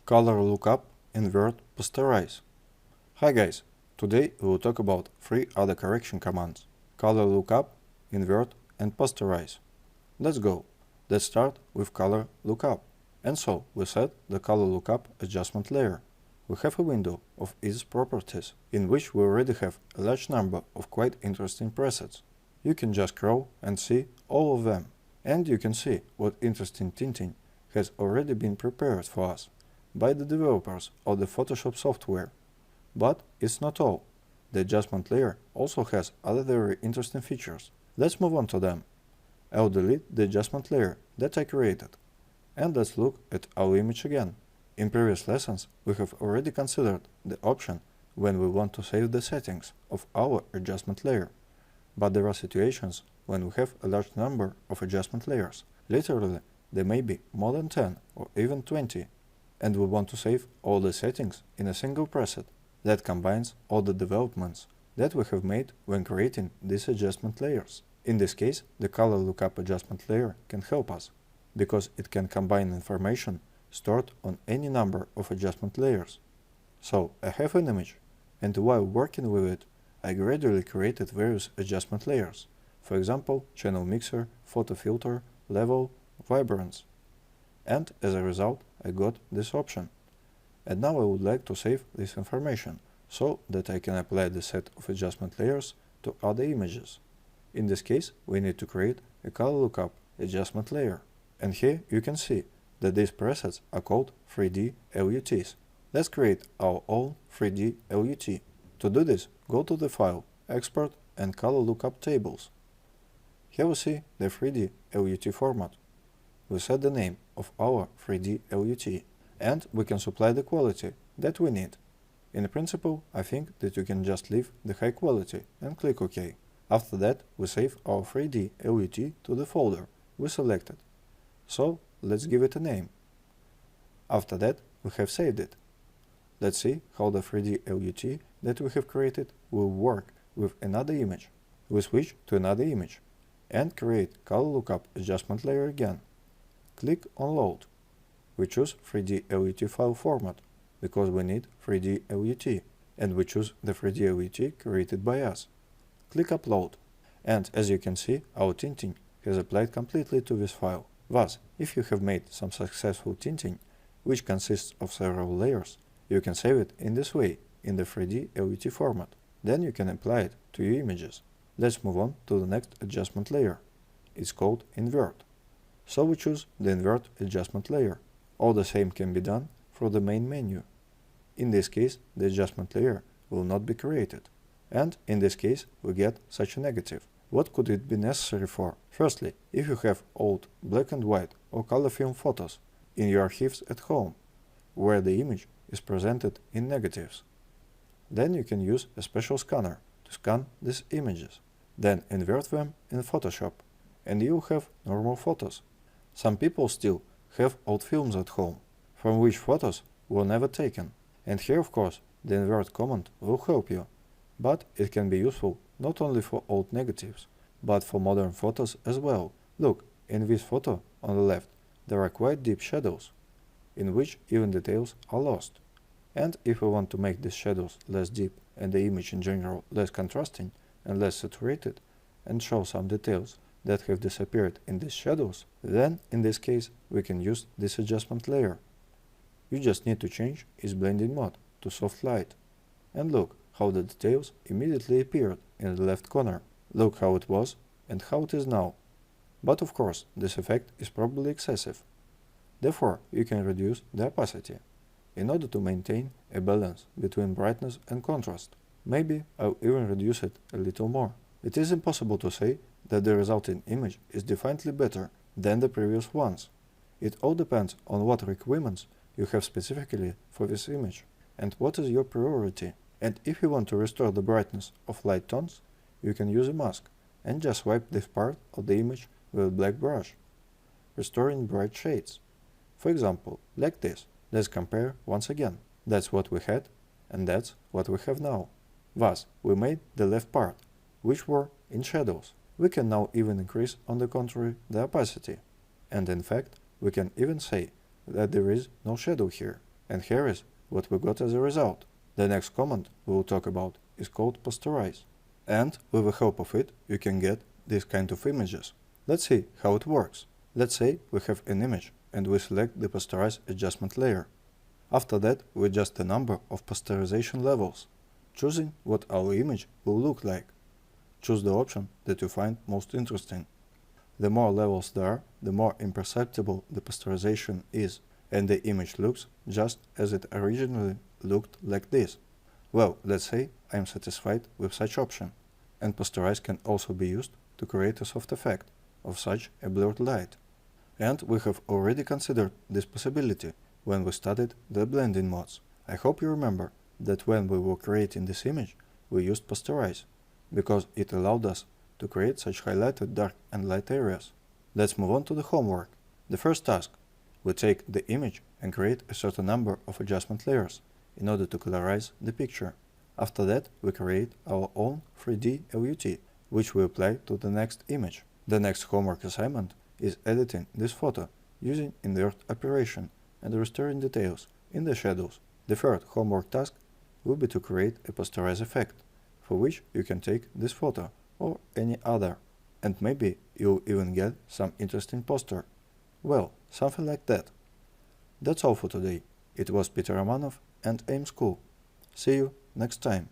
Color lookup, invert, posterize. Hi guys, today we will talk about 3 other correction commands: color lookup, invert, and posterize. Let's go. Let's start with color lookup. And so we set the color lookup adjustment layer. We have a window of its properties, in which we already have a large number of quite interesting presets. You can just scroll and see all of them, and you can see what interesting tinting has already been prepared for us by the developers of the Photoshop software. But it's not all. The adjustment layer also has other very interesting features. Let's move on to them. I'll delete the adjustment layer that I created. And let's look at our image again. In previous lessons, we have already considered the option when we want to save the settings of our adjustment layer. But there are situations when we have a large number of adjustment layers. Literally, there may be more than 10 or even 20. And we want to save all the settings in a single preset that combines all the developments that we have made when creating these adjustment layers. In this case, the color lookup adjustment layer can help us, because it can combine information stored on any number of adjustment layers. So I have an image, and while working with it, I gradually created various adjustment layers. For example, channel mixer, photo filter, level, vibrance. And as a result, I got this option. And now I would like to save this information so that I can apply the set of adjustment layers to other images. In this case, we need to create a color lookup adjustment layer. And here you can see that these presets are called 3D LUTs. Let's create our own 3D LUT. To do this, go to the file, export and color lookup tables. Here we see the 3D LUT format. We set the name of our 3D LUT, and we can supply the quality that we need. In principle, I think that you can just leave the high quality and click OK. After that, we save our 3D LUT to the folder we selected. So let's give it a name. After that, we have saved it. Let's see how the 3D LUT that we have created will work with another image. We switch to another image and create color lookup adjustment layer again. Click on Load. We choose 3D LUT file format because we need 3D LUT, and we choose the 3D LUT created by us. Click Upload, and as you can see, our tinting has applied completely to this file. Thus, if you have made some successful tinting, which consists of several layers, you can save it in this way, in the 3D LUT format. Then you can apply it to your images. Let's move on to the next adjustment layer. It's called Invert. So we choose the Invert adjustment layer. All the same can be done through the main menu. In this case, the adjustment layer will not be created. And in this case, we get such a negative. What could it be necessary for? Firstly, if you have old black and white or color film photos in your archives at home, where the image is presented in negatives, then you can use a special scanner to scan these images. Then invert them in Photoshop, and you'll have normal photos. Some people still have old films at home, from which photos were never taken. And here, of course, the invert command will help you. But it can be useful not only for old negatives, but for modern photos as well. Look, in this photo on the left, there are quite deep shadows, in which even details are lost. And if we want to make these shadows less deep and the image in general less contrasting and less saturated, and show some details that have disappeared in these shadows, then in this case we can use this adjustment layer. You just need to change its blending mode to soft light. And look how the details immediately appeared in the left corner. Look how it was and how it is now. But of course, this effect is probably excessive. Therefore, you can reduce the opacity in order to maintain a balance between brightness and contrast. Maybe I'll even reduce it a little more. It is impossible to say that the resulting image is definitely better than the previous ones. It all depends on what requirements you have specifically for this image and what is your priority. And if you want to restore the brightness of light tones, you can use a mask and just swipe this part of the image with a black brush, restoring bright shades. For example, like this. Let's compare once again. That's what we had, and that's what we have now. Thus, we made the left part, which were in shadows. We can now even increase, on the contrary, the opacity. And in fact, we can even say that there is no shadow here. And here is what we got as a result. The next command we will talk about is called Posterize. And with the help of it, you can get this kind of images. Let's see how it works. Let's say we have an image and we select the Posterize adjustment layer. After that, we adjust the number of posterization levels, choosing what our image will look like. Choose the option that you find most interesting. The more levels there are, the more imperceptible the posterization is, and the image looks just as it originally looked, like this. Well, let's say I am satisfied with such option. And Posterize can also be used to create a soft effect of such a blurred light. And we have already considered this possibility when we studied the blending modes. I hope you remember that when we were creating this image, we used Posterize, because it allowed us to create such highlighted dark and light areas. Let's move on to the homework. The first task: we take the image and create a certain number of adjustment layers in order to colorize the picture. After that, we create our own 3D LUT, which we apply to the next image. The next homework assignment is editing this photo using invert operation and restoring details in the shadows. The third homework task will be to create a posterize effect, for which you can take this photo or any other, and maybe you'll even get some interesting poster. Well, something like that. That's all for today. It was Peter Romanov and AIM School. See you next time.